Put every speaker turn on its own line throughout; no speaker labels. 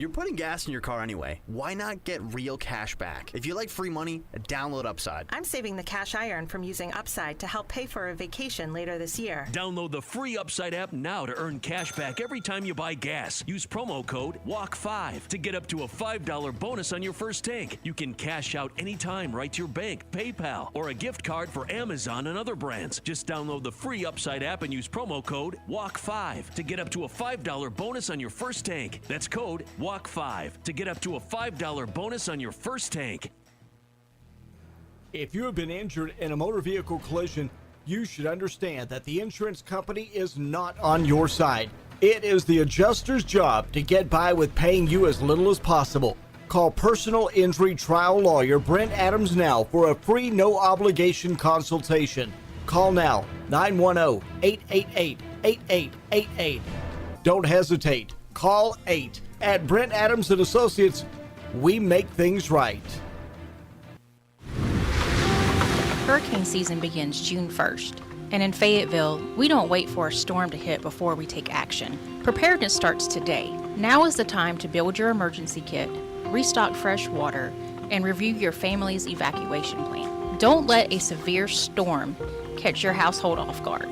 You're putting gas in your car anyway. Why not get real cash back? If you like free money, download Upside.
I'm saving the cash I earn from using Upside to help pay for a vacation later this year.
Download the free Upside app now to earn cash back every time you buy gas. Use promo code WALK5 to get up to a $5 bonus on your first tank. You can cash out anytime right to your bank, PayPal, or a gift card for Amazon and other brands. Just download the free Upside app and use promo code WALK5 to get up to a $5 bonus on your first tank. That's code WALK5 to get up to a $5 bonus on your first tank.
If you have been injured in a motor vehicle collision, you should understand that the insurance company is not on your side. It is the adjuster's job to get by with paying you as little as possible. Call personal injury trial lawyer Brent Adams now for a free no-obligation consultation. Call now, 910-888-8888. Don't hesitate. Call 8. At Brent Adams & Associates, we make things right.
Hurricane season begins June 1st, and in Fayetteville, we don't wait for a storm to hit before we take action. Preparedness starts today. Now is the time to build your emergency kit, restock fresh water, and review your family's evacuation plan. Don't let a severe storm catch your household off guard.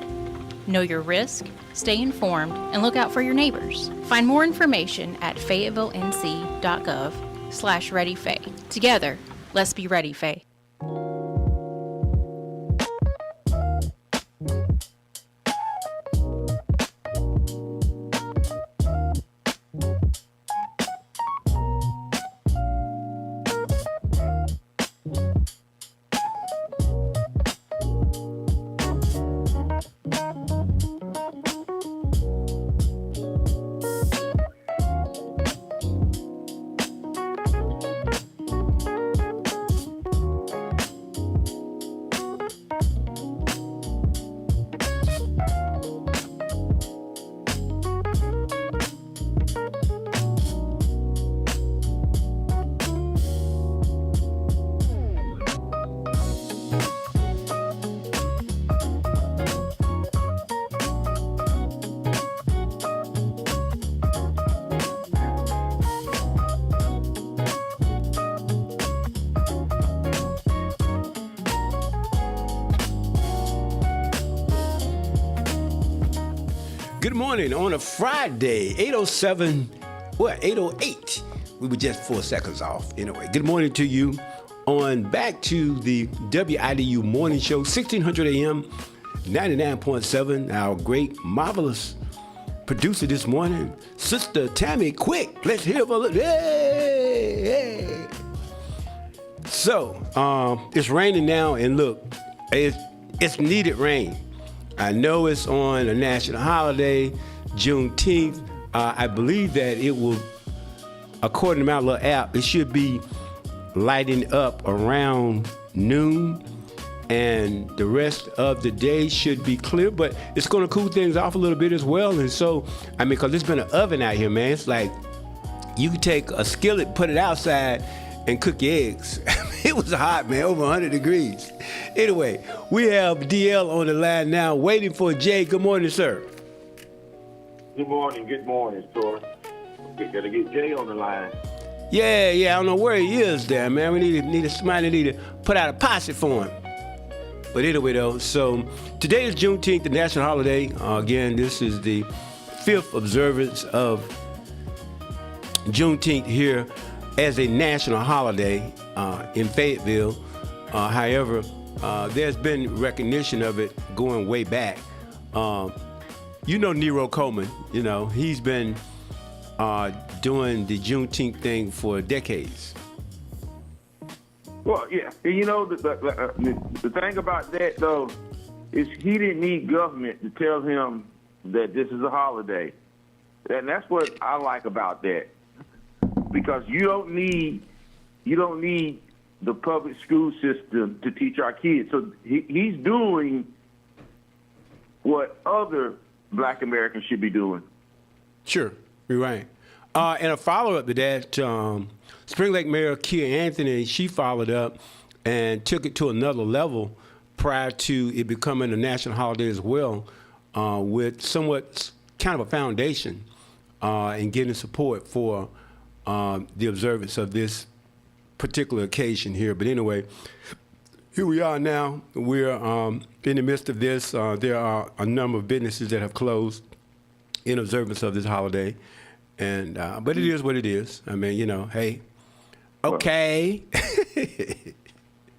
Know your risk, stay informed, and look out for your neighbors. Find more information at fayetteville.nc.gov/ReadyFay. Together, let's be ready, Faye.
Good morning on a Friday, 8:07, 8:08. We were just 4 seconds off. Anyway, good morning to you on back to the WIDU Morning Show, 1600 AM, 99.7. Our great, marvelous producer this morning, Sister Tammy Quick. Let's hear for a little. Hey, hey. So, it's raining now, and look, it's needed rain. I know it's on a national holiday, Juneteenth. I believe that it will, according to my little app, it should be lighting up around noon, and the rest of the day should be clear, but it's going to cool things off a little bit as well. And so, I mean, because it's been an oven out here, man. It's like you can take a skillet, put it outside, and cook your eggs. It was hot, man, over 100 degrees. Anyway, we have DL on the line now, waiting for Jay. Good morning, sir.
Good morning, sir. Gotta get Jay on the line.
Yeah, I don't know where he is there, man. We need somebody to put out a posse for him. But anyway, though, so today is Juneteenth, the national holiday. Again, this is the 5th observance of Juneteenth here as a national holiday in Fayetteville. However, there's been recognition of it going way back. Nero Coleman, he's been doing the Juneteenth thing for decades.
Well, yeah, the thing about that, though, is he didn't need government to tell him that this is a holiday. And that's what I like about that. Because you don't need the public school system to teach our kids. So he's doing what other Black Americans should be doing.
Sure, you're right. And a follow-up to that, Spring Lake Mayor Kia Anthony, she followed up and took it to another level prior to it becoming a national holiday as well, with somewhat kind of a foundation and getting support for the observance of this particular occasion here. But anyway, here we are now. We're in the midst of this. There are a number of businesses that have closed in observance of this holiday, and but it is what it is. I mean, hey, okay.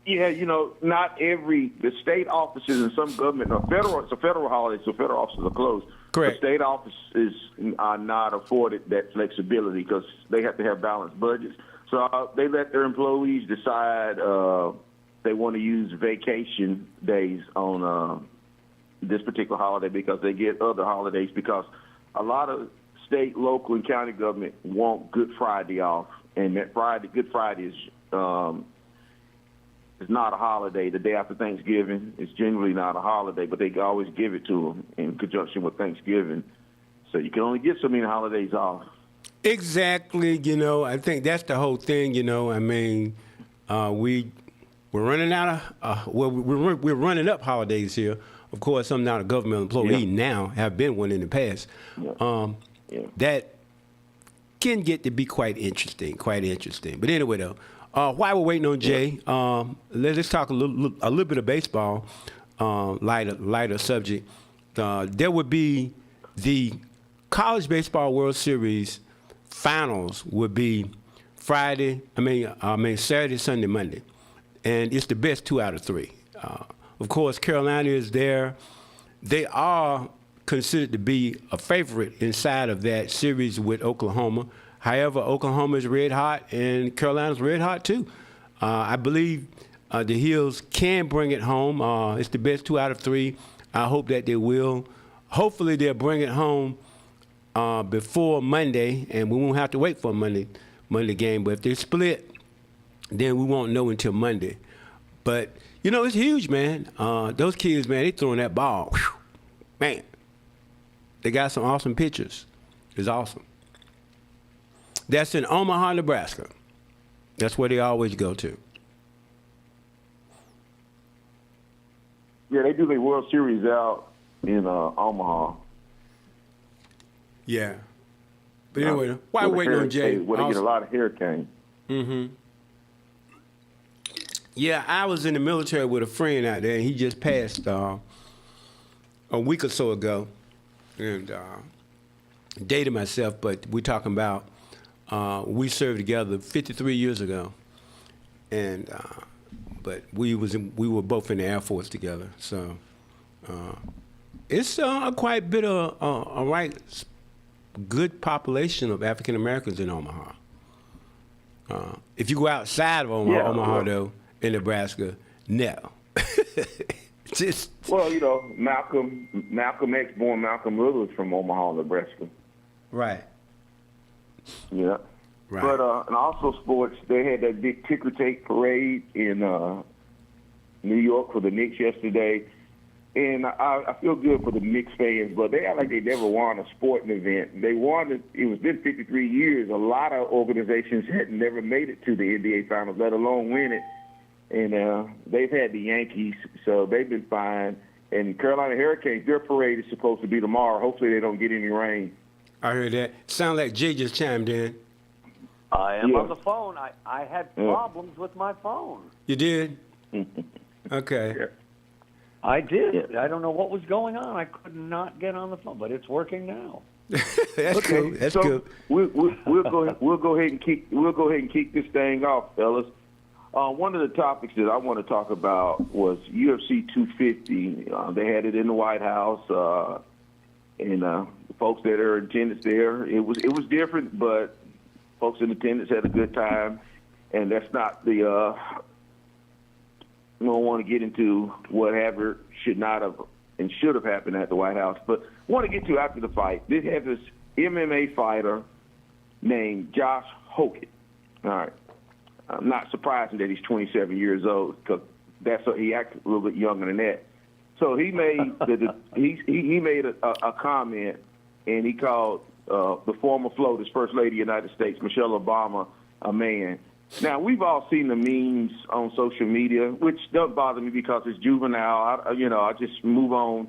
Yeah, not the state offices and some government, it's a federal holiday, so federal offices are closed.
Correct.
The state offices are not afforded that flexibility because they have to have balanced budgets. So they let their employees decide they want to use vacation days on this particular holiday because they get other holidays because a lot of state, local, and county government want Good Friday off, and that Good Friday is not a holiday. The day after Thanksgiving is generally not a holiday, but they always give it to them in conjunction with Thanksgiving. So you can only get so many holidays off.
Exactly. I think that's the whole thing. I mean, we're running out of we're running up holidays here. Of course, I'm not a government employee now. Have been one in the past. That can get to be quite interesting. But anyway, though. While we're waiting on Jay, let's talk a little bit of baseball, lighter subject. There would be the College Baseball World Series finals would be Saturday, Sunday, Monday, and it's the best 2 out of 3. Of course, Carolina is there. They are considered to be a favorite inside of that series with Oklahoma. However, Oklahoma is red hot, and Carolina's red hot, too. I believe the Hills can bring it home. It's the best 2 out of 3. I hope that they will. Hopefully, they'll bring it home before Monday, and we won't have to wait for a Monday game. But if they split, then we won't know until Monday. But, it's huge, man. Those kids, man, they throwing that ball. Whew, man, they got some awesome pitchers. It's awesome. That's in Omaha, Nebraska. That's where they always go to.
Yeah, they do their World Series out in Omaha.
Yeah. But anyway, while we're waiting on Jay.
Where they get a lot of hurricanes.
Mm-hmm. Yeah, I was in the military with a friend out there, and he just passed a week or so ago. And dated myself, but we're talking about we served together 53 years ago, and but we were both in the Air Force together. So it's quite a bit of a right good population of African Americans in Omaha. If you go outside of Omaha, though, in Nebraska, no.
Malcolm X, born Malcolm Little, is from Omaha, Nebraska.
Right.
Yeah.
Right.
But and also sports, they had that big ticker tape parade in New York for the Knicks yesterday. And I feel good for the Knicks fans, but they act like they never won a sporting event. They won it was been 53 years. A lot of organizations had never made it to the NBA Finals, let alone win it. And they've had the Yankees, so they've been fine. And Carolina Hurricanes, their parade is supposed to be tomorrow. Hopefully they don't get any rain.
I heard that. Sound like Jay just chimed in.
I am on the phone. I had problems with my phone.
You did? Okay.
Yeah.
I did. I don't know what was going on. I could not get on the phone, but it's working now.
That's cool. That's
so
cool.
We'll go ahead and kick this thing off, fellas. One of the topics that I want to talk about was UFC 250. They had it in the White House, and the folks that are in attendance there. It was different, but folks in attendance had a good time. And that's not the. We don't want to get into whatever should not have and should have happened at the White House, but I want to get to after the fight. They have this MMA fighter named Josh Hockett. All right. I'm not surprised that he's 27 years old because he acts a little bit younger than that. So he made he made a comment, and he called the former FLOTUS First Lady of the United States, Michelle Obama, a man. Now, we've all seen the memes on social media, which doesn't bother me because it's juvenile. I just move on.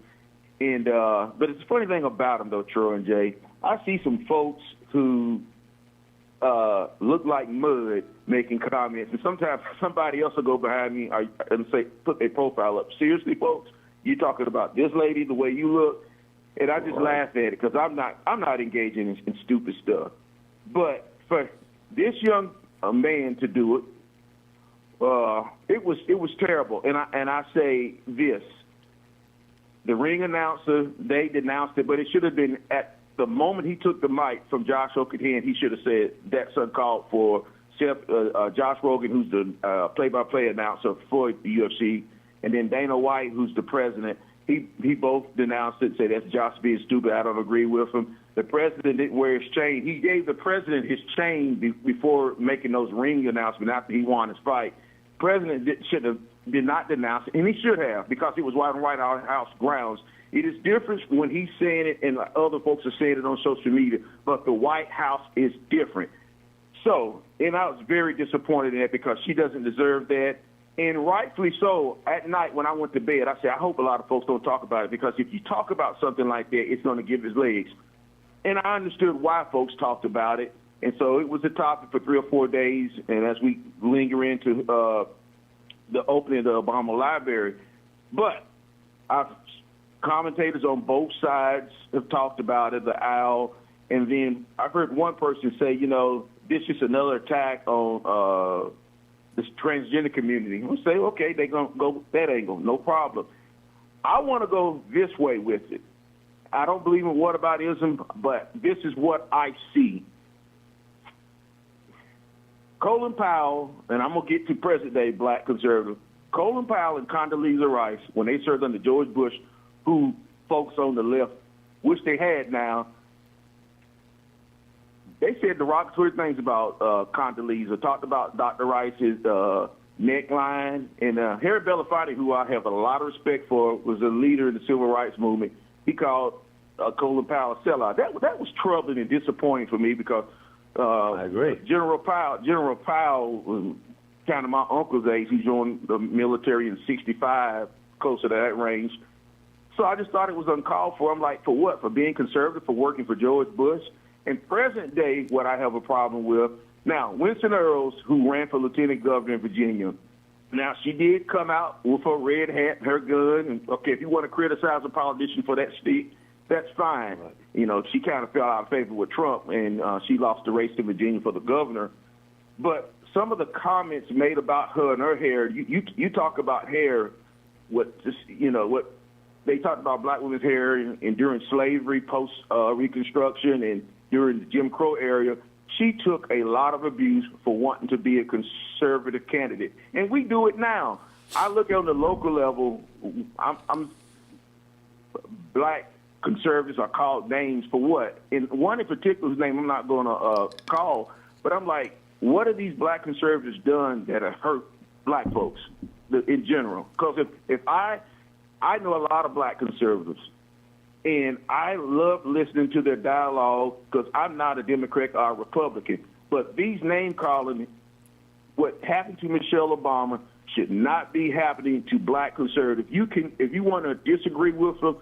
And but it's the funny thing about them, though, Troy and Jay, I see some folks who look like mud making comments, and sometimes somebody else will go behind me and say, put their profile up. Seriously, folks, you talking about this lady, the way you look? And I just laugh at it because I'm not engaging in stupid stuff. But for this young man to do it, it was terrible. And I say this: the ring announcer, they denounced it, but it should have been at the moment he took the mic from Josh O'Cahane. He should have said that's uncalled for. Josh Rogan, who's the play-by-play announcer for the UFC, and then Dana White, who's the president. He both denounced it, said that's Josh being stupid. I don't agree with him. The president didn't wear his chain. He gave the president his chain before making those ring announcements after he won his fight. The president did not denounce it, and he should have, because it was on White House grounds. It is different when he's saying it and other folks are saying it on social media, but the White House is different. So, and I was very disappointed in that because she doesn't deserve that. And rightfully so. At night when I went to bed, I said, I hope a lot of folks don't talk about it, because if you talk about something like that, it's going to give his legs. And I understood why folks talked about it. And so it was a topic for 3 or 4 days. And as we linger into the opening of the Obama Library, but commentators on both sides have talked about it, the owl. And then I've heard one person say, this is another attack on this transgender community. We'll say, okay, they're going to go that angle, no problem. I want to go this way with it. I don't believe in whataboutism, but this is what I see. Colin Powell, and I'm going to get to present day black conservative, Colin Powell and Condoleezza Rice, when they served under George Bush, who folks on the left wish they had now, they said derogatory things about Condoleezza, talked about Dr. Rice's neckline. And Harry Belafonte, who I have a lot of respect for, was a leader in the civil rights movement. He called Colin Powell a sellout. That was troubling and disappointing for me because
I agree.
General Powell was kind of my uncle's age. He joined the military in 65, close to that range. So I just thought it was uncalled for. I'm like, for what? For being conservative, for working for George Bush? In present day, what I have a problem with, now, Winston Earls, who ran for lieutenant governor in Virginia, now, she did come out with her red hat, her gun, and, okay, if you want to criticize a politician for that stick, that's fine. Right. She kind of fell out of favor with Trump, and she lost the race to Virginia for the governor. But some of the comments made about her and her hair, you talk about hair, what they talked about black women's hair and during slavery, post Reconstruction, and during the Jim Crow era. She took a lot of abuse for wanting to be a conservative candidate, and we do it now. I look on the local level. I'm black conservatives are called names for what? And one in particular, whose name I'm not going to call, but I'm like, what have these black conservatives done that have hurt black folks in general? Because if I know a lot of black conservatives, and I love listening to their dialogue because I'm not a Democrat or a Republican. But these name-calling, what happened to Michelle Obama should not be happening to black conservatives. If you want to disagree with them,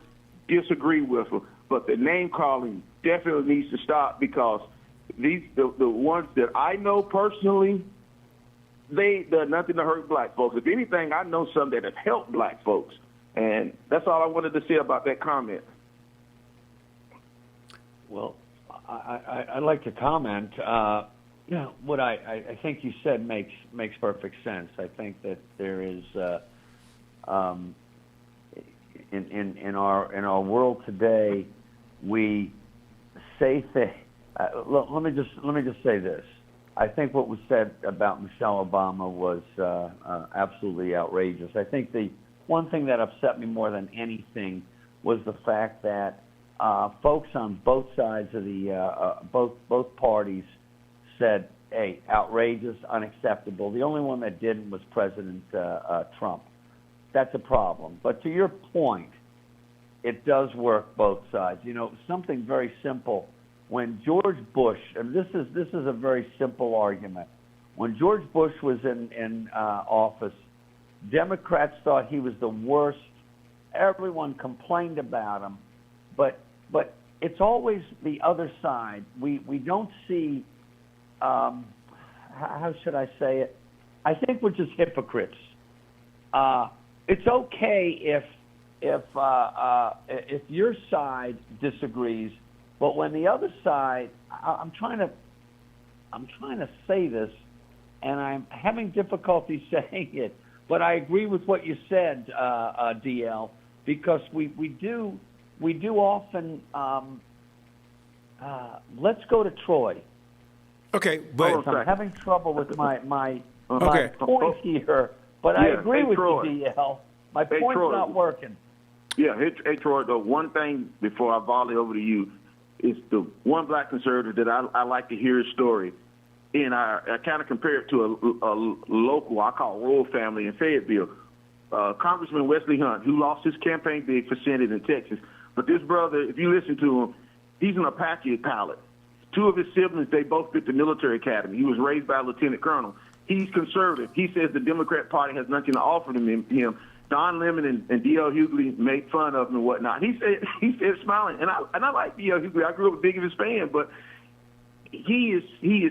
disagree with them. But the name-calling definitely needs to stop, because the ones that I know personally, they done nothing to hurt black folks. If anything, I know some that have helped black folks. And that's all I wanted to say about that comment.
Well, I'd like to comment. What I think you said makes perfect sense. I think that there is in our world today, we say things. Let me just say this. I think what was said about Michelle Obama was absolutely outrageous. I think the one thing that upset me more than anything was the fact that folks on both sides of the both parties said, "Hey, outrageous, unacceptable." The only one that didn't was President Trump. That's a problem. But to your point, it does work both sides. Something very simple. When George Bush, and this is a very simple argument. When George Bush was in office, Democrats thought he was the worst. Everyone complained about him. But it's always the other side. We don't see how should I say it? I think we're just hypocrites. It's okay if your side disagrees, but when the other side, I'm trying to say this, and I'm having difficulty saying it, but I agree with what you said, DL, because we do often. Let's go to Troy.
Okay, but
I'm having trouble with my
Okay.
point here, but I
Yeah,
agree
hey,
with
Troy.
you, DL. My
Hey,
point's
Troy.
not working.
Yeah, hey Troy, the one thing before I volley over to you is the one black conservative that I like to hear his story. And I kind of compare it to a local, I call royal family in Fayetteville. Congressman Wesley Hunt, who lost his campaign bid for Senate in Texas. But this brother, if you listen to him, he's an Apache pilot. Two of his siblings, they both went to military academy. He was raised by a lieutenant colonel. He's conservative. He says the Democrat Party has nothing to offer him. Don Lemon and D.L. Hughley made fun of him and whatnot. He said smiling, and I like D.L. Hughley. I grew up a big of his fan, but he is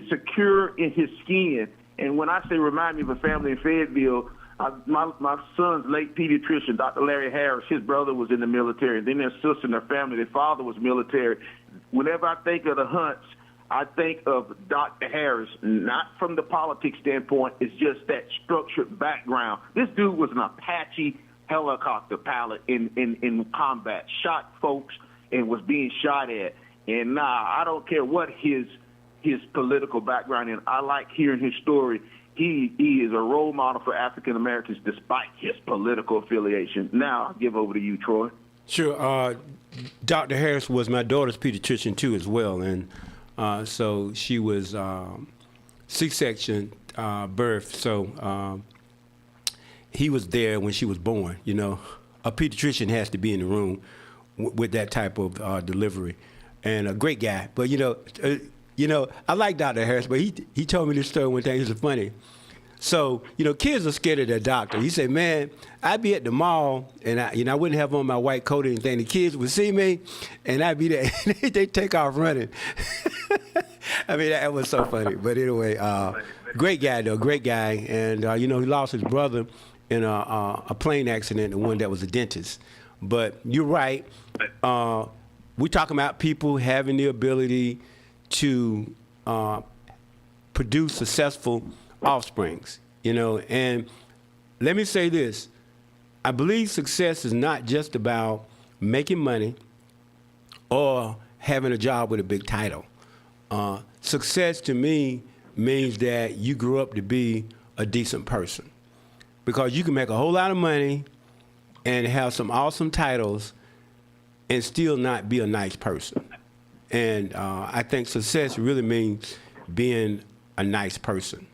secure in his skin. And when I say remind me of a family in Fayetteville, my son's late pediatrician, Dr. Larry Harris, his brother was in the military. And then their sister and their family, their father was military. Whenever I think of the Hunts, I think of Dr. Harris, not from the politics standpoint. It's just that structured background. This dude was an Apache helicopter pilot in combat, shot folks and was being shot at. And I don't care what his political background is. I like hearing his story. He is a role model for African Americans despite his political affiliation. Now I'll give over to you, Troy.
Sure. Dr. Harris was my daughter's pediatrician too, as well, and so she was C-section birth. So he was there when she was born. You know, a pediatrician has to be in the room with that type of delivery, and a great guy. But I like Dr. Harris, but he told me this story one time. It was funny. So, kids are scared of their doctor. He said, man, I'd be at the mall, and I wouldn't have on my white coat or anything. The kids would see me, and I'd be there. They take off running. I mean, that was so funny. But anyway, great guy, though, great guy. And, he lost his brother in a plane accident, the one that was a dentist. But you're right. We're talking about people having the ability to produce successful offsprings, and let me say this. I believe success is not just about making money or having a job with a big title. Success to me means that you grew up to be a decent person, because you can make a whole lot of money and have some awesome titles and still not be a nice person. And I think success really means being a nice person.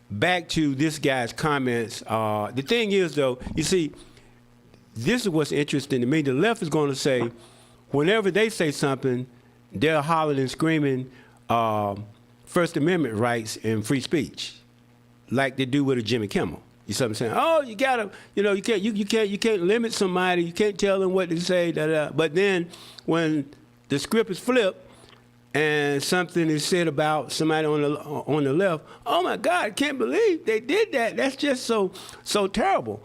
Back to this guy's comments. The thing is, though, you see, this is what's interesting to me. The left is going to say, whenever they say something, they're hollering and screaming First Amendment rights and free speech, like they do with a Jimmy Kimmel. You see what I'm saying? Oh, you gotta, you can't limit somebody. You can't tell them what to say. But then when the script is flipped and something is said about somebody on the left, oh my God, I can't believe they did that. That's just so terrible.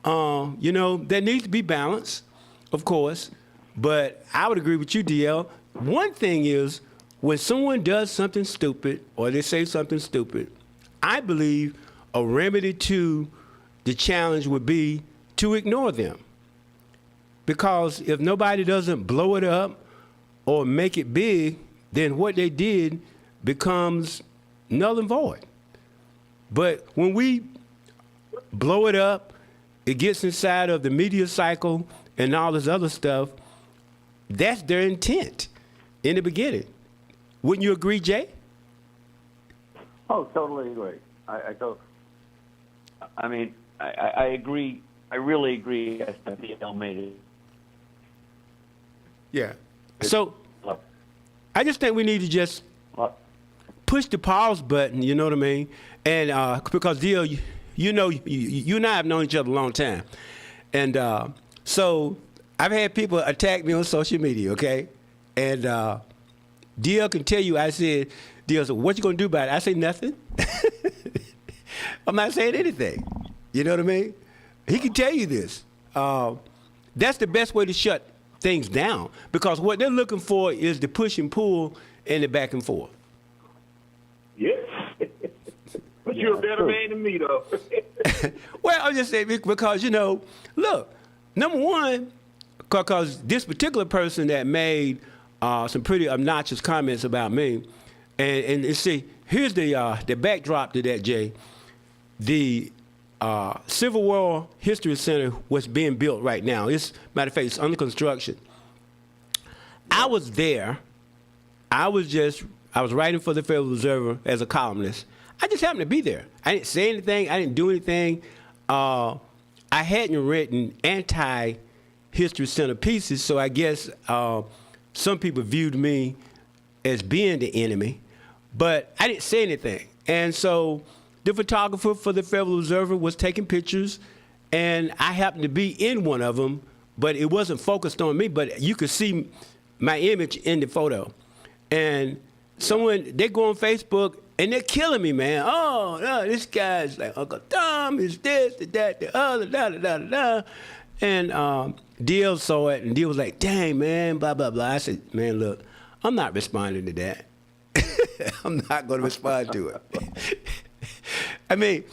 There needs to be balance, of course, but I would agree with you, DL. One thing is, when someone does something stupid or they say something stupid, I believe a remedy to the challenge would be to ignore them. Because if nobody doesn't blow it up or make it big, then what they did becomes null and void. But when we blow it up, it gets inside of the media cycle and all this other stuff, that's their intent in the beginning. Wouldn't you agree, Jay?
Oh, totally agree. I agree. I really agree. I think DL made it.
Yeah. So I just think we need to just push the pause button, you know what I mean? And because DL, you and I have known each other a long time. And so I've had people attack me on social media, okay? And DL can tell you, I said, DL said, what you going to do about it? I say nothing. I'm not saying anything. You know what I mean? He can tell you this. That's the best way to shut things down, because what they're looking for is the push and pull and the back and forth.
Yeah. But you're a better man than me, though.
Well, I'm just saying because, look, number one, because this particular person that made some pretty obnoxious comments about me, and see, here's the backdrop to that, Jay. The Civil War History Center was being built right now. Matter of fact, it's under construction. I was there. I was writing for the Federal Observer as a columnist. I just happened to be there. I didn't say anything. I didn't do anything. I hadn't written anti-History Center pieces, so I guess some people viewed me as being the enemy, but I didn't say anything. And so the photographer for the Federal Observer was taking pictures, and I happened to be in one of them, but it wasn't focused on me, but you could see my image in the photo. And they go on Facebook, and they're killing me, man. Oh, no, this guy's like Uncle Tom, is this, that, the other, da-da-da-da-da. And DL saw it, and DL was like, dang, man, blah, blah, blah. I said, man, look, I'm not responding to that. I'm not going to respond to it. I mean,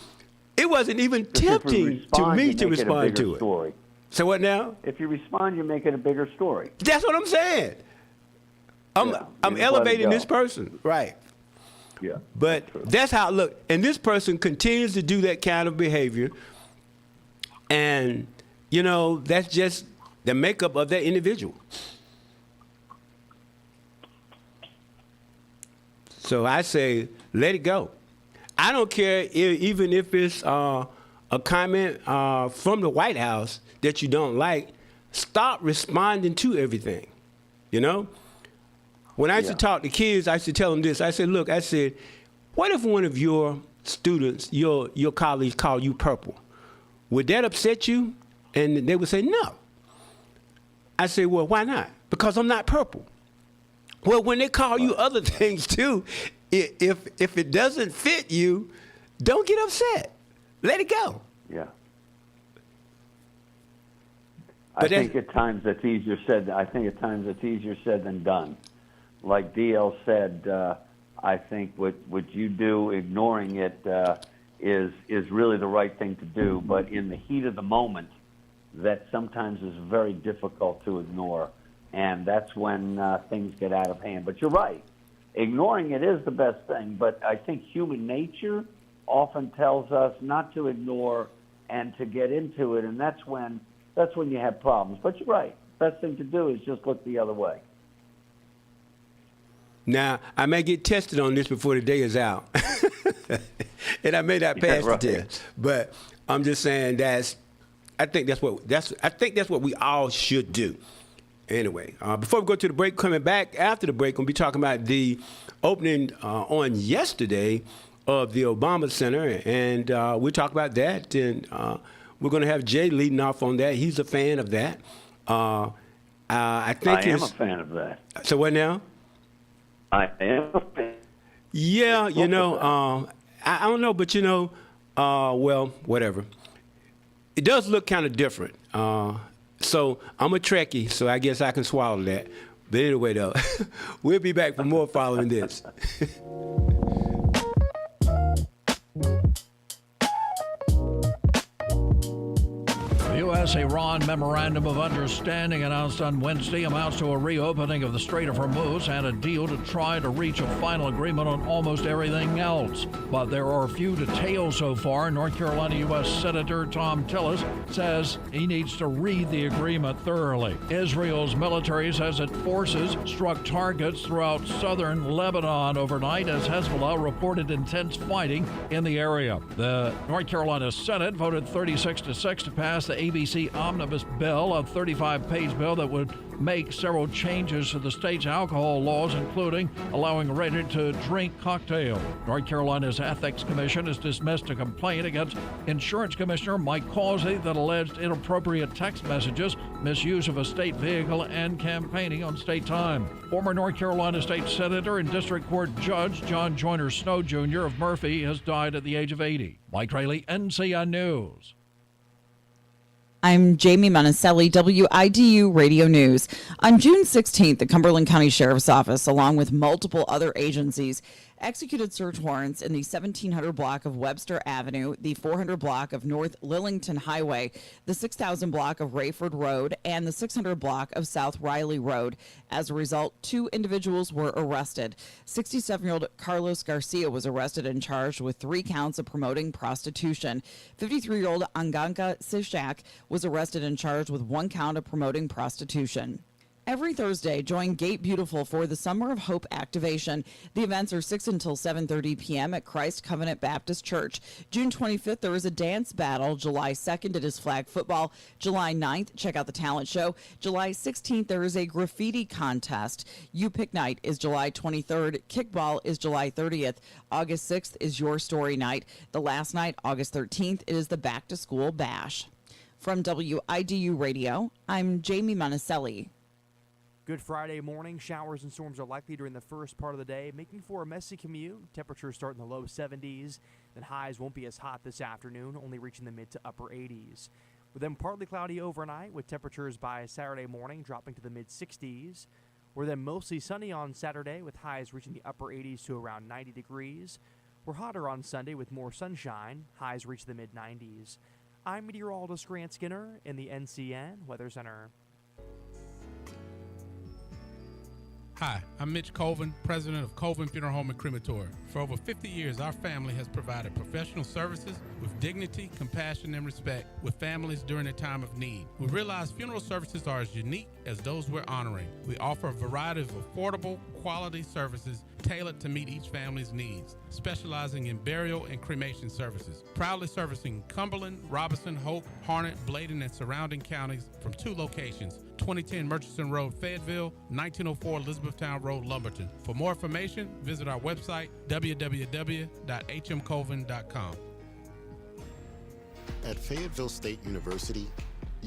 it wasn't even tempting to me to respond to it.
Story.
So what now?
If you respond, you make it a bigger story.
That's what I'm saying. I'm elevating this person, right?
Yeah.
But that's how, look, and this person continues to do that kind of behavior, and, that's just the makeup of that individual. So I say, let it go. I don't care even if it's a comment from the White House that you don't like. Stop responding to everything, When I used to talk to kids, I used to tell them this. I said, look, what if one of your students, your colleagues call you purple? Would that upset you? And they would say, no. I said, well, why not? Because I'm not purple. Well, when they call you other things too, if it doesn't fit you, don't get upset. Let it go.
Yeah. I think at times that's easier said. I think at times it's easier said than done. Like DL said, I think what you do, ignoring it, is really the right thing to do. But in the heat of the moment, that sometimes is very difficult to ignore, and that's when things get out of hand. But you're right. Ignoring it is the best thing, but I think human nature often tells us not to ignore and to get into it, and that's when you have problems. But you're right. Best thing to do is just look the other way.
Now, I may get tested on this before the day is out, and I may not pass the test. But I'm just saying I think that's what we all should do. Anyway, before we go to the break, coming back after the break, we'll be talking about the opening on yesterday of the Obama Center, and we'll talk about that. And we're going to have Jay leading off on that. He's a fan of that. I am a
fan of that.
So what now?
I am a fan.
Yeah, I don't know, but well, whatever. It does look kind of different. So I'm a Trekkie, so I guess I can swallow that. But anyway, though, we'll be back for more following this.
The U.S.-Iran Memorandum of Understanding announced on Wednesday amounts to a reopening of the Strait of Hormuz and a deal to try to reach a final agreement on almost everything else. But there are few details so far. North Carolina U.S. Senator Tom Tillis says he needs to read the agreement thoroughly. Israel's military says its forces struck targets throughout southern Lebanon overnight as Hezbollah reported intense fighting in the area. The North Carolina Senate voted 36-6 to pass the ABC D.C. omnibus bill, a 35-page bill that would make several changes to the state's alcohol laws, including allowing ready-to-drink cocktails. North Carolina's Ethics Commission has dismissed a complaint against Insurance Commissioner Mike Causey that alleged inappropriate text messages, misuse of a state vehicle, and campaigning on state time. Former North Carolina State Senator and District Court Judge John Joyner Snow Jr. of Murphy has died at the age of 80. Mike Rayleigh, NCN News.
I'm Jamie Monticelli, WIDU Radio News. On June 16th, the Cumberland County Sheriff's Office, along with multiple other agencies, executed search warrants in the 1700 block of Webster Avenue, the 400 block of North Lillington Highway, the 6000 block of Rayford Road, and the 600 block of South Riley Road. As a result, 2 individuals were arrested. 67-year-old Carlos Garcia was arrested and charged with 3 counts of promoting prostitution. 53-year-old Anganka Sishak was arrested and charged with 1 count of promoting prostitution. Every Thursday, join Gate Beautiful for the Summer of Hope activation. The events are 6 until 7:30 p.m. at Christ Covenant Baptist Church. June 25th, there is a dance battle. July 2nd, it is flag football. July 9th, check out the talent show. July 16th, there is a graffiti contest. You Pick Night is July 23rd. Kickball is July 30th. August 6th is Your Story Night. The last night, August 13th, it is the Back to School Bash. From WIDU Radio, I'm Jamie Monticelli.
Good Friday morning. Showers and storms are likely during the first part of the day, making for a messy commute. Temperatures start in the low 70s. Then highs won't be as hot this afternoon, only reaching the mid to upper 80s. With them partly cloudy overnight, with temperatures by Saturday morning dropping to the mid 60s. We're then mostly sunny on Saturday, with highs reaching the upper 80s to around 90 degrees. We're hotter on Sunday with more sunshine. Highs reach the mid 90s. I'm meteorologist Grant Skinner in the NCN Weather Center.
Hi, I'm Mitch Colvin, president of Colvin Funeral Home and Crematory. For over 50 years, our family has provided professional services with dignity, compassion, and respect with families during a time of need. We realize funeral services are as unique as those we're honoring. We offer a variety of affordable, quality services tailored to meet each family's needs, specializing in burial and cremation services. Proudly servicing Cumberland, Robeson, Hope, Harnett, Bladen, and surrounding counties from 2 locations, 2010 Murchison Road, Fayetteville, 1904 Elizabethtown Road, Lumberton. For more information, visit our website, www.hmcolvin.com.
At Fayetteville State University,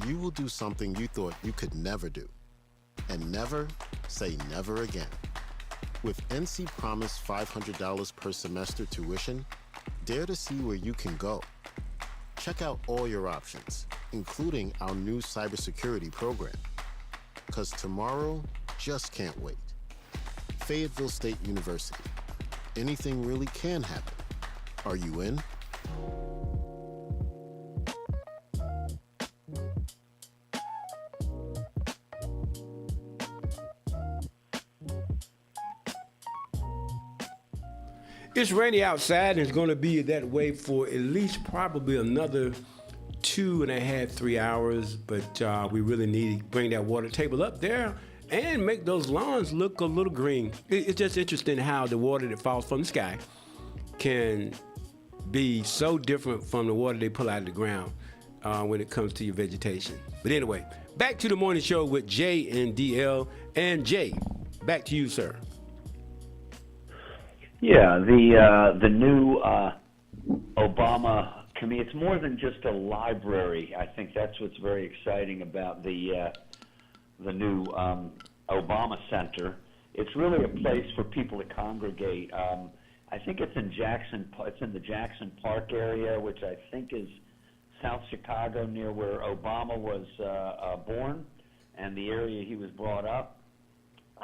you will do something you thought you could never do. And never say never again. With NC Promise $500 per semester tuition, dare to see where you can go. Check out all your options, including our new cybersecurity program. Because tomorrow just can't wait. Fayetteville State University. Anything really can happen. Are you in?
It's rainy outside, and it's going to be that way for at least probably another 2.5, 3 hours. But we really need to bring that water table up there and make those lawns look a little green. It's just interesting how the water that falls from the sky can be so different from the water they pull out of the ground when it comes to your vegetation. But anyway, back to the morning show with Jay and DL. And Jay, back to you, sir.
Yeah, the new Obama committee. It's more than just a library. I think that's what's very exciting about the new Obama Center. It's really a place for people to congregate. I think it's in Jackson. It's in the Jackson Park area, which I think is South Chicago, near where Obama was born, and the area he was brought up.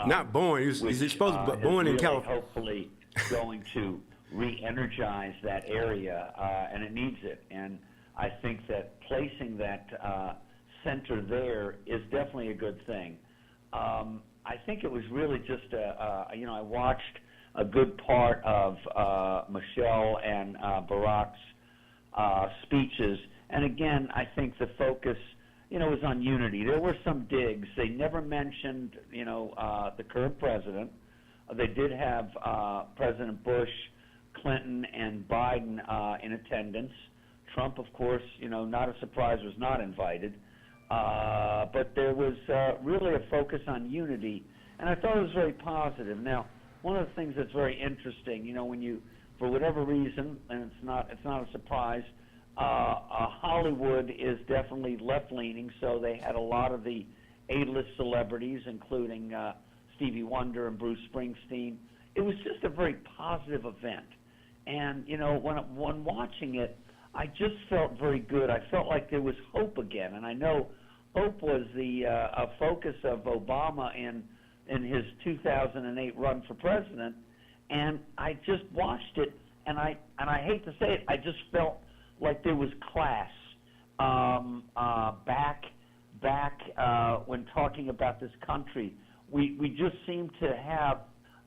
Not born. He's supposed to be born in California.
Hopefully going to re-energize that area, and it needs it. And I think that placing that center there is definitely a good thing. I think it was really just I watched a good part of Michelle and Barack's speeches, and again, I think the focus, was on unity. There were some digs. They never mentioned, the current president. They did have President Bush, Clinton, and Biden in attendance. Trump, of course, not a surprise, was not invited. but there was really a focus on unity, and I thought it was very positive. Now, one of the things that's very interesting, you know, when you, for whatever reason, and it's not a surprise, Hollywood is definitely left-leaning, so they had a lot of the A-list celebrities, including Stevie Wonder and Bruce Springsteen. It was just a very positive event, and you know, when watching it, I just felt very good. I felt like there was hope again, and I know hope was the a focus of Obama in his 2008 run for president, and I just watched it, and I hate to say it, I just felt like there was class back when talking about this country. We just seemed to have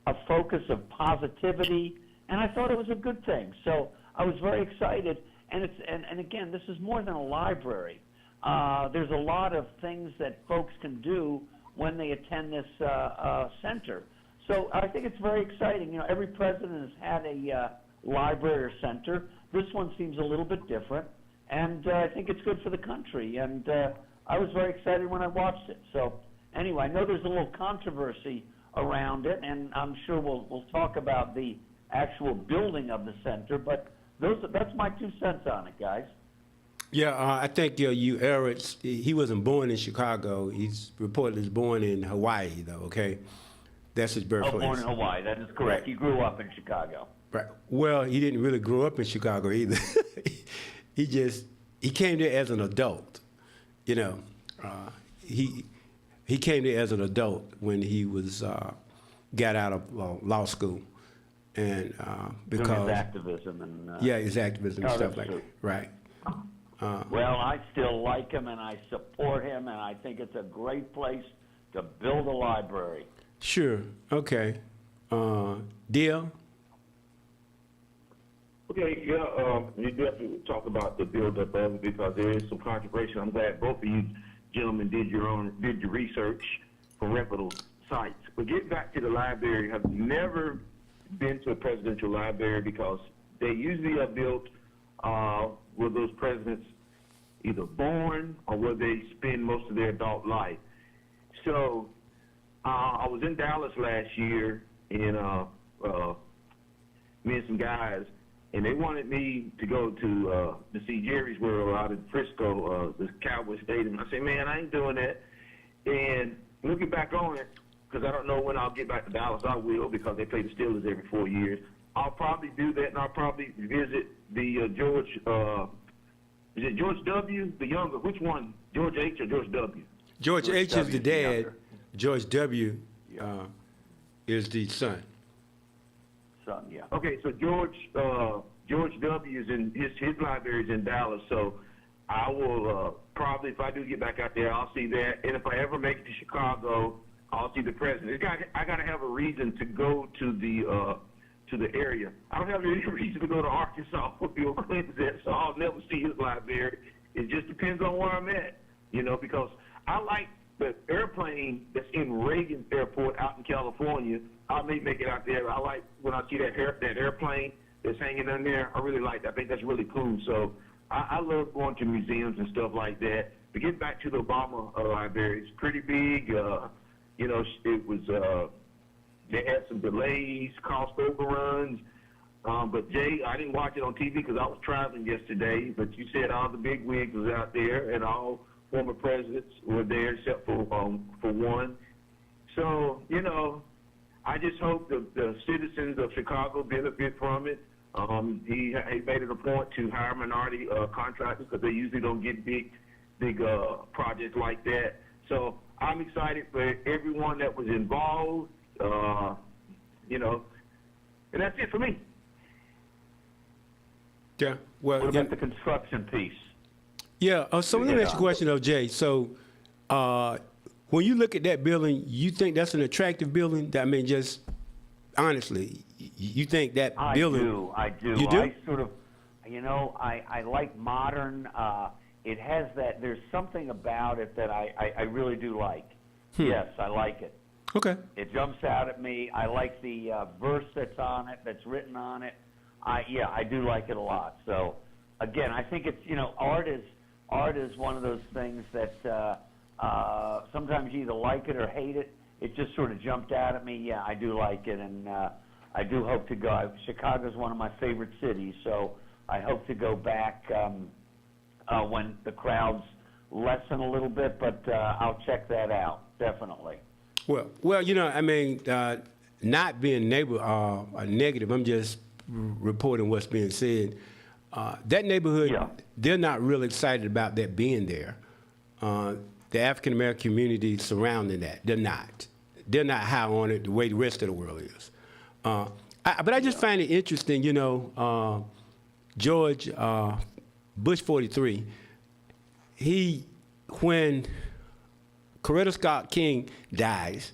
a focus of positivity, and I thought it was a good thing. So I was very excited, and again, this is more than a library. There's a lot of things that folks can do when they attend this center. So I think it's very exciting. You know, every president has had a library or center. This one seems a little bit different, and I think it's good for the country. And I was very excited when I watched it. So anyway, I know there's a little controversy around it, and I'm sure we'll talk about the actual building of the center, but that's my 2 cents on it, guys.
Yeah, I think you erred. He wasn't born in Chicago. He's reportedly born in Hawaii, though, okay? That's his birthplace.
Oh, born in Hawaii, that is correct. He grew up in Chicago.
Right. Well, he didn't really grow up in Chicago either. he came there as an adult, you know. He came there as an adult when he was got out of law school, and because
his activism and
his activism and stuff like that. Right.
Well, I still like him and I support him, and I think it's a great place to build a library.
Sure. Okay. Deal.
Okay, yeah, you definitely talk about the build-up of it because there is some controversy. I'm glad both of you gentlemen did your research from reputable sites. But get back to the library. I've never been to a presidential library because they usually are built where those presidents either born or where they spend most of their adult life. So I was in Dallas last year, and me and some guys, and they wanted me to go to see Jerry's World out in Frisco, the Cowboy Stadium. I said, man, I ain't doing that. And looking back on it, because I don't know when I'll get back to Dallas, I will, because they play the Steelers every 4 years. I'll probably do that, and I'll probably visit the George, is it George W., the younger, which one, George H. or George W.?
George H. is the dad.
Younger.
George W. Is the son.
Yeah.
Okay, so George W. is in his library is in Dallas, so I will probably, if I do get back out there, I'll see that. And if I ever make it to Chicago, I'll see the president. I got to have a reason to go to the area. I don't have any reason to go to Arkansas or Bill Clinton's at, so I'll never see his library. It just depends on where I'm at, you know, because I like the airplane that's in Reagan Airport out in California. I may make it out there. I like when I see that airplane that's hanging in there. I really like that. I think that's really cool. So I love going to museums and stuff like that. To get back to the Obama library, it's pretty big. You know, it was they had some delays, cost overruns. But Jay, I didn't watch it on TV because I was traveling yesterday. But you said all the big wigs was out there, and all former presidents were there except for one. So you know, I just hope the citizens of Chicago benefit from it. He made it a point to hire minority contractors because they usually don't get big projects like that. So I'm excited for everyone that was involved, you know, and that's it for me.
Yeah. Well,
what about the construction piece?
Yeah. So let me ask you a question, though, Jay. So when you look at that building, you think that's an attractive building? I mean, just honestly, you think that building?
I do.
You do?
I sort of, you know, I like modern. It has that. There's something about it that I really do like. Yes, I like it.
Okay.
It jumps out at me. I like the verse that's on it, that's written on it. I do like it a lot. So, again, I think it's, you know, art is art is one of those things that sometimes you either like it or hate it. It just sort of jumped out at me. Yeah, I do like it, and I do hope to go. Chicago's one of my favorite cities, so I hope to go back when the crowds lessen a little bit, but I'll check that out, definitely.
Well, you know, I mean, not being negative, I'm just reporting what's being said. That neighborhood, they're not really excited about that being there. The African American community surrounding that, they're not. They're not high on it the way the rest of the world is. But I just find it interesting, you know, George Bush 43, when Coretta Scott King dies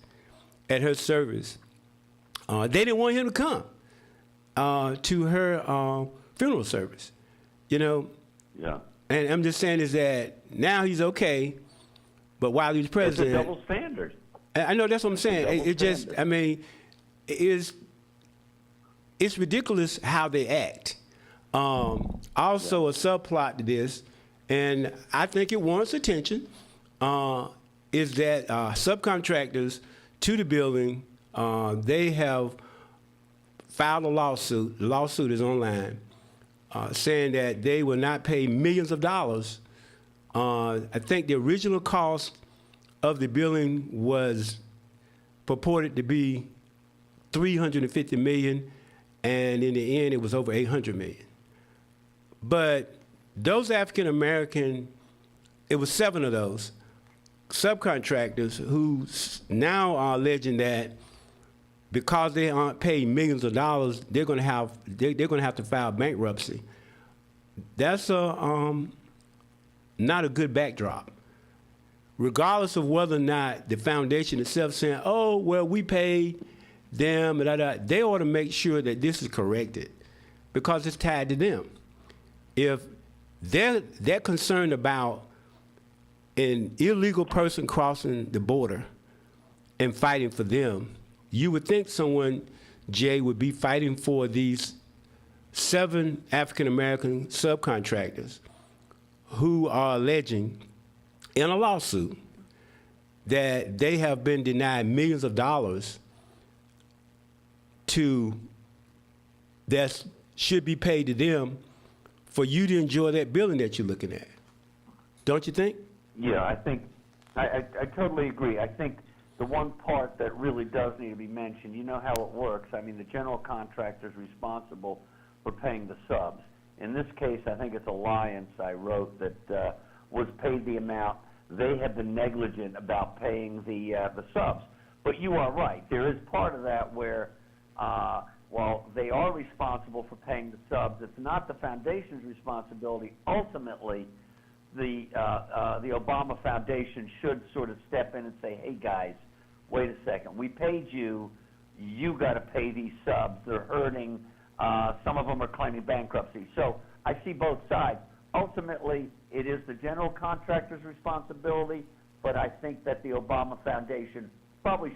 at her service, they didn't want him to come to her funeral service, you know.
Yeah.
And I'm just saying is that now he's okay, but while he was president,
it's a double standard.
I know that's what I'm saying. It just, I mean, it's ridiculous how they act. Also, a subplot to this, and I think it warrants attention, is that subcontractors to the building, they have filed a lawsuit. The lawsuit is online, saying that they will not pay millions of dollars. I think the original cost of the building was purported to be $350 million, and in the end, it was over $800 million. But those African American, it was 7 of those subcontractors who now are alleging that because they aren't paid millions of dollars, they're going to have to file bankruptcy. That's not a good backdrop. Regardless of whether or not the foundation itself saying, "Oh, well, we paid them," they ought to make sure that this is corrected because it's tied to them. If they're concerned about an illegal person crossing the border and fighting for them, you would think someone, Jay, would be fighting for these 7 African American subcontractors who are alleging in a lawsuit that they have been denied millions of dollars that should be paid to them for you to enjoy that building that you're looking at. Don't you think?
Yeah, I think I totally agree. I think the one part that really does need to be mentioned, you know how it works. I mean, the general contractor is responsible for paying the subs. In this case, I think it's Alliance, I wrote, that was paid the amount. They have been negligent about paying the subs. But you are right. There is part of that where, while they are responsible for paying the subs, it's not the foundation's responsibility. Ultimately, the Obama Foundation should sort of step in and say, "Hey guys, wait a second. We paid you. You got to pay these subs. They're hurting. Some of them are claiming bankruptcy." So I see both sides. Ultimately, it is the general contractor's responsibility, but I think that the Obama Foundation probably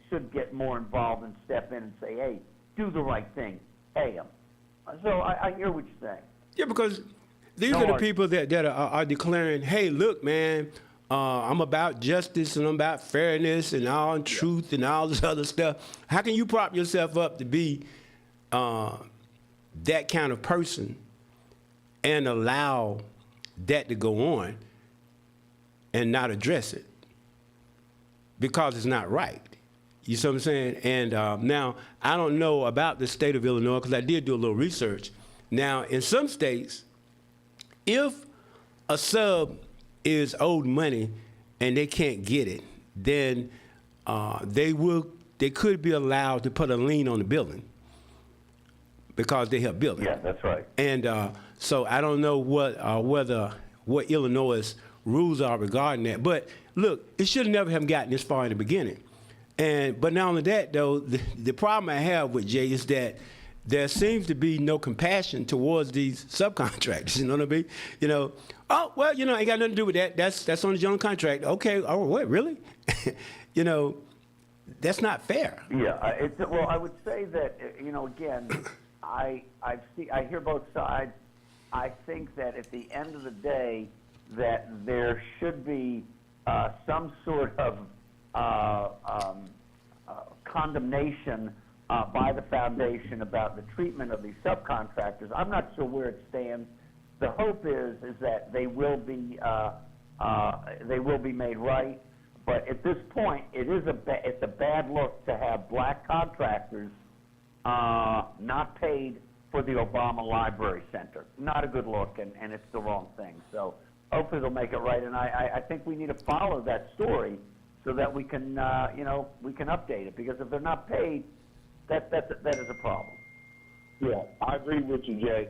should get more involved and step in and say, "Hey, do the right thing. Pay them." So I hear what you're saying.
Yeah, because these are the people that are declaring, "Hey, look, man, I'm about justice and I'm about fairness and all truth and all this other stuff." How can you prop yourself up to be that kind of person and allow that to go on and not address it? Because it's not right. You see what I'm saying? And now, I don't know about the state of Illinois because I did do a little research. Now, in some states, if a sub is owed money and they can't get it, then they could be allowed to put a lien on the building because they help build it.
Yeah, that's right.
And so I don't know what Illinois' rules are regarding that. But look, it should never have gotten this far in the beginning. But not only that, though, the problem I have with Jay is that there seems to be no compassion towards these subcontractors. You know what I mean? You know, oh well, you know, ain't got nothing to do with that. That's on the general contract. Okay, oh what, really? You know, that's not fair.
Yeah, well, I would say that again, I hear both sides. I think that at the end of the day, that there should be some sort of condemnation by the foundation about the treatment of these subcontractors. I'm not sure where it stands. The hope is that they will be made right. But at this point, it's a bad look to have black contractors not paid for the Obama Library Center. Not a good look, and it's the wrong thing. So hopefully they'll make it right. And I think we need to follow that story so that we can, we can update it. Because if they're not paid, that is a problem.
Yeah, I agree with you, Jay.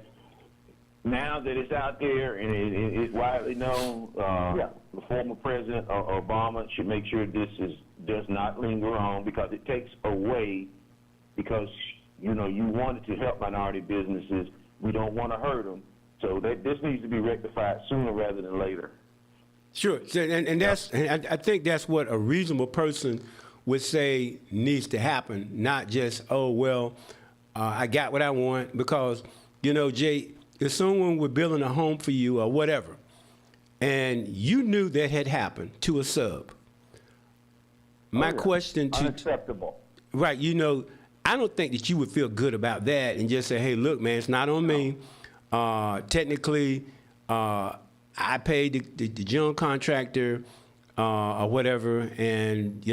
Now that it's out there and it's widely known, the former President Obama should make sure this does not linger on, because it takes away, because you wanted to help minority businesses. We don't want to hurt them. So this needs to be rectified sooner rather than later.
Sure, and I think that's what a reasonable person would say needs to happen, not just, I got what I want. Because, Jay, if someone were building a home for you or whatever, and you knew that had happened to a sub, my question to...
Unacceptable.
Right, I don't think that you would feel good about that and just say, hey, look, man, it's not on me. Technically, I paid the general contractor or whatever, and,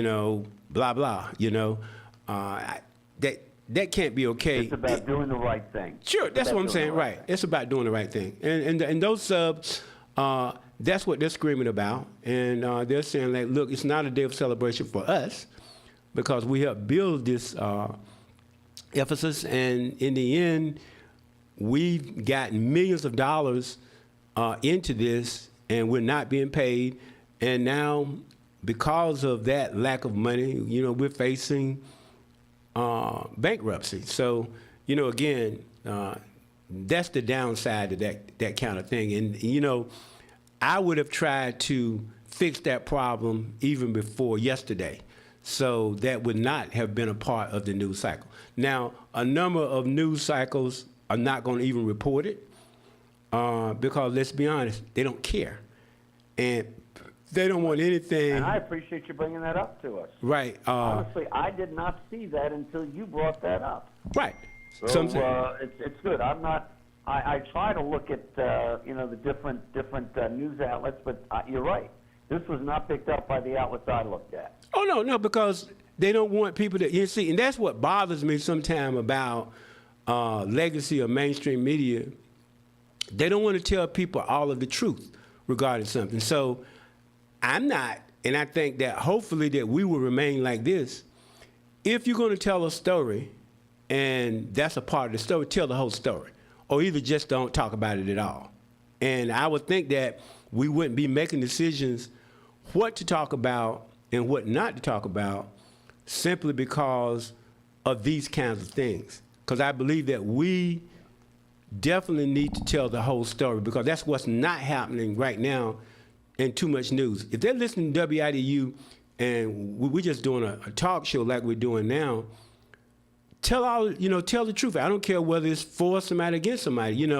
blah, blah, that can't be okay.
It's about doing the right thing.
Sure, that's what I'm saying, right. It's about doing the right thing. And those subs, that's what they're screaming about. And they're saying, like, look, it's not a day of celebration for us because we helped build this Ephesus, and in the end, we've gotten millions of dollars into this, and we're not being paid. And now, because of that lack of money, we're facing bankruptcy. So, again, that's the downside of that kind of thing. And, I would have tried to fix that problem even before yesterday. So that would not have been a part of the news cycle. Now, a number of news cycles are not going to even report it because, let's be honest, they don't care. And they don't want anything. And
I appreciate you bringing that up to us.
Right.
Honestly, I did not see that until you brought that up.
Right.
So it's good. I try to look at the different news outlets, but you're right. This was not picked up by the outlets I looked at.
Oh no, because they don't want people to see, and that's what bothers me sometimes about legacy of mainstream media. They don't want to tell people all of the truth regarding something. So I'm not, and I think that hopefully that we will remain like this. If you're going to tell a story, and that's a part of the story, tell the whole story, or either just don't talk about it at all. And I would think that we wouldn't be making decisions what to talk about and what not to talk about simply because of these kinds of things. Because I believe that we definitely need to tell the whole story, because that's what's not happening right now in too much news. If they're listening to WIDU and we're just doing a talk show like we're doing now, tell the truth. I don't care whether it's for somebody or against somebody.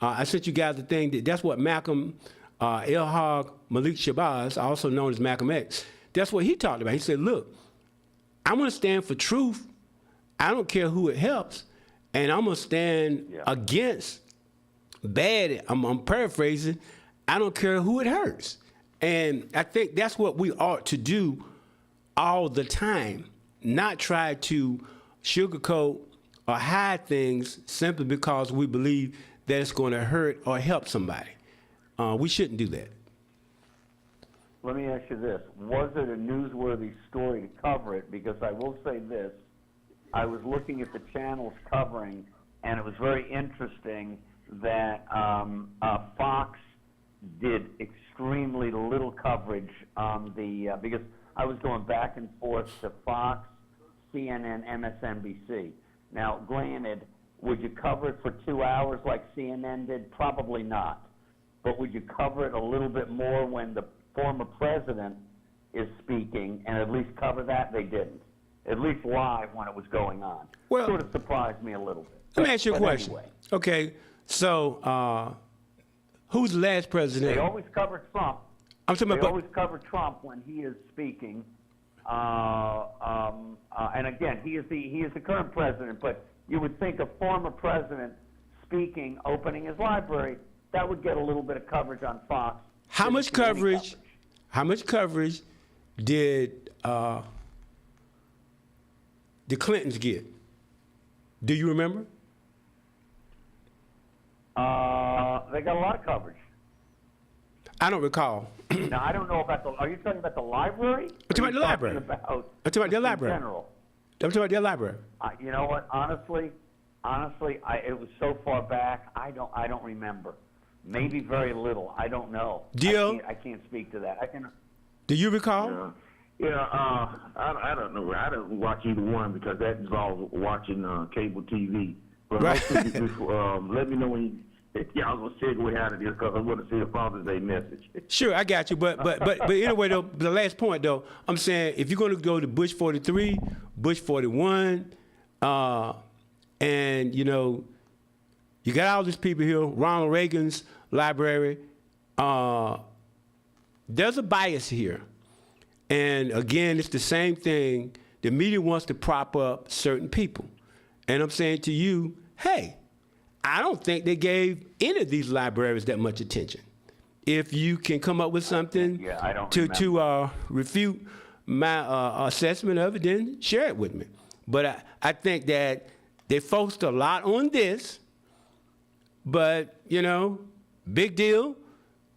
I sent you guys the thing that's what Malcolm El-Hag Malik Shabazz, also known as Malcolm X, that's what he talked about. He said, look, I'm going to stand for truth. I don't care who it helps. And I'm going to stand against bad. I'm paraphrasing. I don't care who it hurts. And I think that's what we ought to do all the time, not try to sugarcoat or hide things simply because we believe that it's going to hurt or help somebody. We shouldn't do that.
Let me ask you this. Was it a newsworthy story to cover it? Because I will say this. I was looking at the channels covering, and it was very interesting that Fox did extremely little coverage on the, because I was going back and forth to Fox, CNN, MSNBC. Now, granted, would you cover it for 2 hours like CNN did? Probably not. But would you cover it a little bit more when the former president is speaking, and at least cover that? They didn't. At least live when it was going on.
Well,
sort of surprised me a little bit.
Let me ask you a question.
Anyway.
Okay, so Who's the last president?
They always cover Trump.
I'm talking
They
about.
always cover Trump when he is speaking. And again, he is the current president. But you would think a former president speaking, opening his library, that would get a little bit of coverage on Fox.
How much coverage? How much coverage did the Clintons get? Do you remember?
They got a lot of coverage.
I don't recall.
Now, I don't know about the. Are you talking about the library?
I'm talking about the library.
I'm
talking about their library.
In general.
I'm talking about their library.
You know what? Honestly, it was so far back. I don't remember. Maybe very little. I don't know. I can't speak to that. I can.
Do you recall?
I don't know. I don't watch either one because that involves watching cable TV. But
Right.
let me know when y'all gonna segue out of this because I want to see a Father's Day message.
Sure, I got you. But anyway, though, the last point though, I'm saying if you're going to go to Bush 43, Bush 41, and you know, you got all these people here, Ronald Reagan's library. There's a bias here, and again, it's the same thing. The media wants to prop up certain people, and I'm saying to you, hey. I don't think they gave any of these libraries that much attention. If you can come up with something to refute my assessment of it, then share it with me. But I think that they focused a lot on this, but, you know, big deal.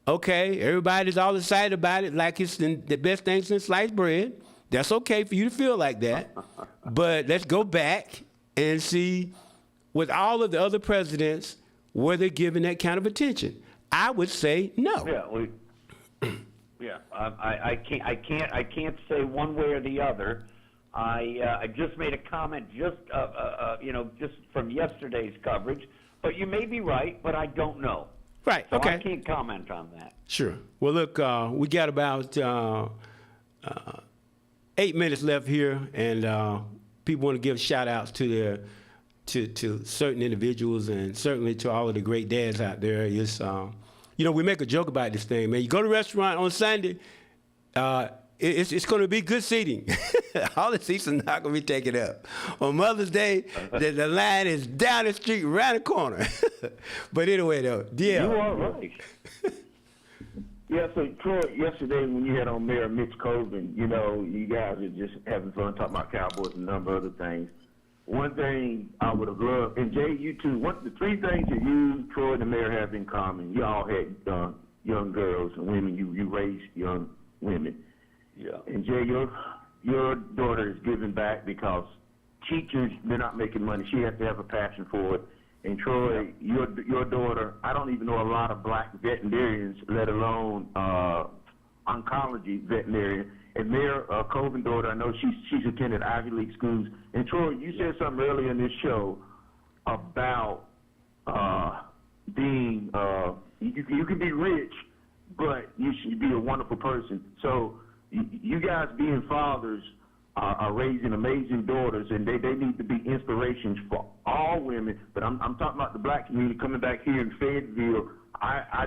Okay, everybody's all excited about it like it's the best thing since sliced bread. That's okay for you to feel like that. But let's go back and see with all of the other presidents, were they given that kind of attention? I would say no.
Yeah, I can't say one way or the other. I just made a comment just from yesterday's coverage, but you may be right, but I don't know.
Right.
So
okay.
I can't comment on that.
Sure. Well, look, we got about 8 minutes left here, and people want to give shout outs to certain individuals and certainly to all of the great dads out there. It's, you know, we make a joke about this thing, man. You go to a restaurant on Sunday, it's going to be good seating. All the seats are not going to be taken up. On Mother's Day, the line is down the street, around the corner. But anyway, though, yeah.
You are right. Yeah, so Troy, yesterday when you had on Mayor Mitch Colvin, you know, you guys are just having fun talking about Cowboys and a number of other things. One thing I would have loved, and Jay, you too, the three things that you, Troy, and the mayor have in common. You all had young girls and women. You raised young women.
Yeah.
And Jay, your daughter is giving back because teachers, they're not making money. She has to have a passion for it. And Troy, your daughter, I don't even know a lot of black veterinarians, let alone oncology veterinarian. And Mayor Colvin's daughter, I know she's attended Ivy League schools. And Troy, you said something earlier in this show about being, you can be rich, but you should be a wonderful person. So you guys being fathers are raising amazing daughters, and they need to be inspirations for all women. But I'm talking about the black community coming back here in Fayetteville.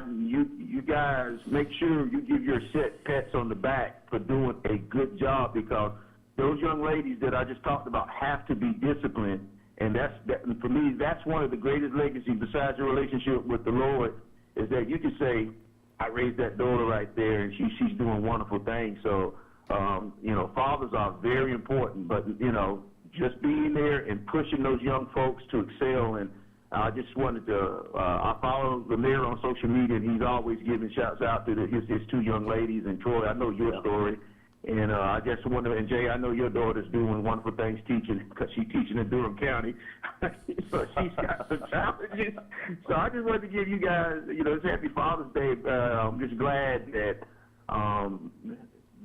You guys make sure you give your set pets on the back for doing a good job, because those young ladies that I just talked about have to be disciplined, and for me, that's one of the greatest legacies besides your relationship with the Lord, is that you can say, I raised that daughter right there, and she's doing wonderful things. So, fathers are very important, but, just being there and pushing those young folks to excel. And I just wanted to, I follow the mayor on social media, and he's always giving shouts out to his two young ladies. And Troy, I know your story. And I just wonder, and Jay, I know your daughter's doing wonderful things teaching, because she's teaching in Durham County. So she's got some challenges. So I just wanted to give you guys, it's Happy Father's Day. I'm just glad that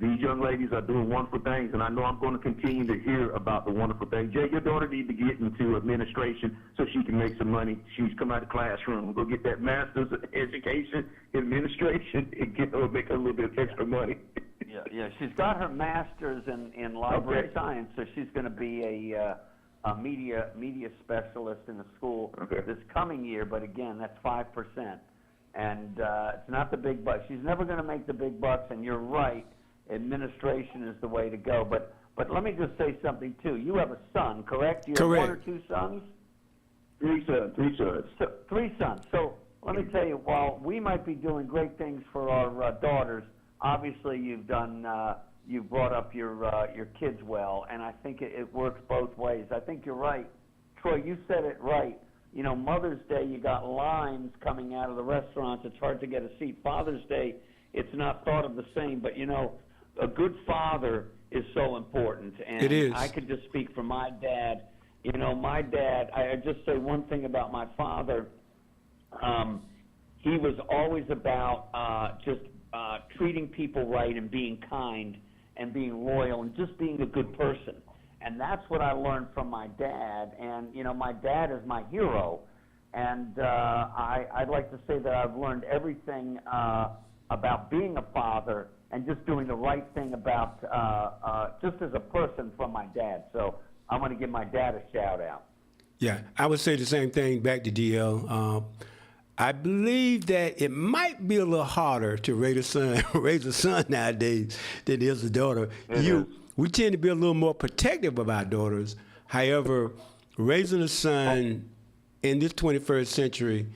these young ladies are doing wonderful things, and I know I'm going to continue to hear about the wonderful things. Jay, your daughter needs to get into administration so she can make some money. She's come out of the classroom, go get that master's of education in administration, and make a little bit of extra money.
Yeah. She's got her master's in library science, so she's going to be a media specialist in the school this coming year. But again, that's 5%. And it's not the big bucks. She's never going to make the big bucks, and you're right. Administration is the way to go. But let me just say something, too. You have a son, correct? You have
Correct.
1 or 2 sons?
3 sons. 3 sons.
So, 3 sons. So let me tell you, while we might be doing great things for our daughters, obviously you've brought up your kids well, and I think it works both ways. I think you're right. Troy, you said it right. You know, Mother's Day, you got lines coming out of the restaurants. It's hard to get a seat. Father's Day, it's not thought of the same. But, you know, a good father is so important. And
it is.
I could just speak for my dad. You know, my dad, I just say one thing about my father. He was always about just treating people right and being kind and being loyal and just being a good person. And that's what I learned from my dad. And, you know, my dad is my hero. And I'd like to say that I've learned everything about being a father and just doing the right thing about just as a person from my dad. So I'm going to give my dad a shout out.
Yeah, I would say the same thing back to DL. I believe that it might be a little harder to raise a son nowadays than it is a daughter. We tend to be a little more protective of our daughters. However, raising a son in this 21st century,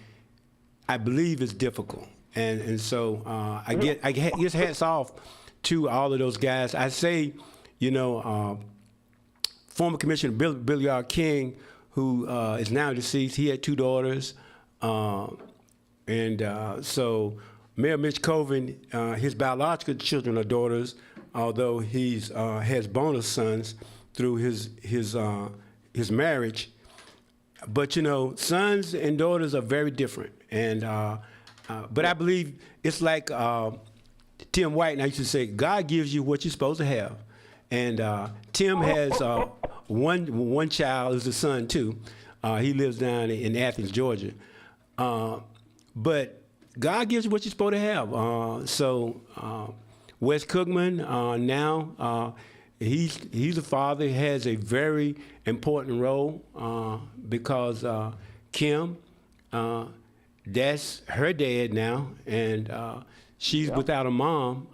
I believe is difficult. And so I guess hats off to all of those guys. I say, you know, former Commissioner Billy R. King, who is now deceased, he had 2 daughters. So Mayor Mitch Colvin, his biological children are daughters, although he's has bonus sons through his marriage. But you know, sons and daughters are very different. And but I believe it's like Tim White and I used to say, God gives you what you're supposed to have. And Tim has one child, is a son too. He lives down in Athens, Georgia. But God gives you what you're supposed to have. Wes Cookman now, he's a father. He has a very important role because Kim, that's her dad now, and she's without a mom.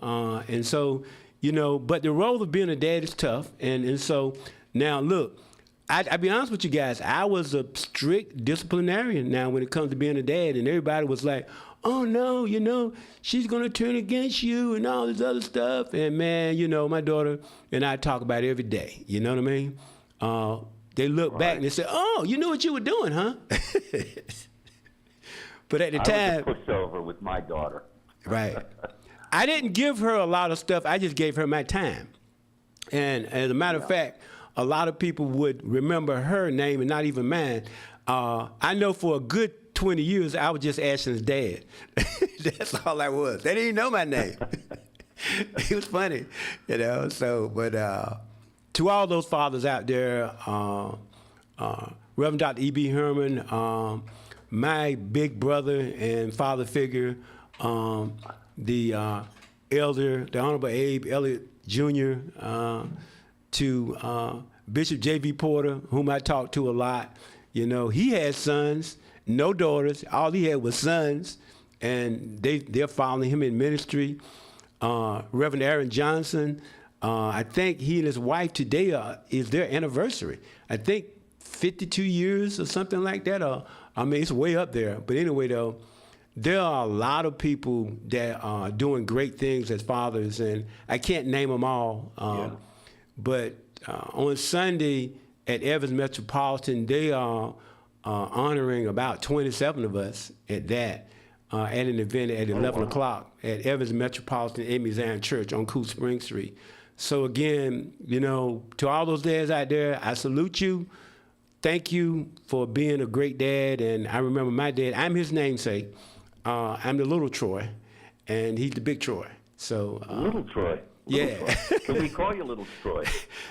And so, you know, but the role of being a dad is tough. And so now, look, I'll be honest with you guys, I was a strict disciplinarian now when it comes to being a dad, and everybody was like, oh no, you know, she's gonna turn against you and all this other stuff. And man, you know, my daughter and I talk about it every day. You know what I mean? They look back and they say, oh, you knew what you were doing, huh? But at the time,
I was a pushover with my daughter.
Right. I didn't give her a lot of stuff. I just gave her my time. And as a matter of fact, a lot of people would remember her name and not even mine. I know for a good 20 years, I was just Ashton's dad. That's all I was. They didn't even know my name. It was funny, you know. So, but to all those fathers out there, Reverend Dr. E.B. Herman, my big brother and father figure, the Honorable Abe Elliott Jr., to Bishop J.V. Porter, whom I talked to a lot. You know, he had sons, no daughters. All he had was sons, and they're following him in ministry. Reverend Aaron Johnson, I think he and his wife today is their anniversary. I think 52 years or something like that. I mean, it's way up there. But anyway, though, there are a lot of people that are doing great things as fathers, and I can't name them all. But on Sunday at Evans Metropolitan, they are honoring about 27 of us at that, at an event at 11 o'clock at Evans Metropolitan Amy Zion Church on Cool Spring Street. So again, you know, to all those dads out there, I salute you. Thank you for being a great dad. And I remember my dad, I'm his namesake. I'm the little Troy, and he's the big Troy. So
Little Troy.
Yeah.
Can we call you Little Troy?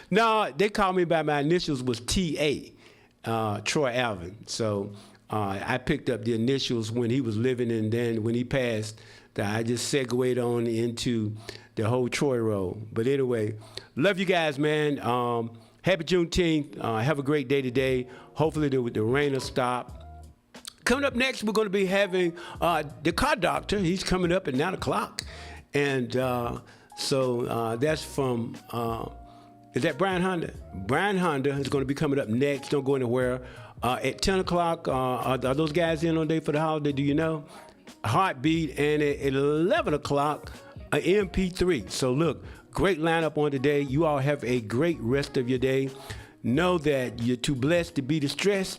No, they called me by my initials was T.A., Troy Alvin. So I picked up the initials when he was living, and then when he passed, I just segued on into the whole Troy role. But anyway, love you guys, man. Happy Juneteenth. Have a great day today. Hopefully the rain will stop. Coming up next, we're going to be having the car doctor. He's coming up at 9 o'clock. And so that's from, is that Brian Honda? Brian Honda is going to be coming up next. Don't go anywhere. At 10 o'clock, are those guys in on day for the holiday? Do you know? Heartbeat. And at 11 o'clock, MP3. So look, great lineup on today. You all have a great rest of your day. Know that you're too blessed to be distressed.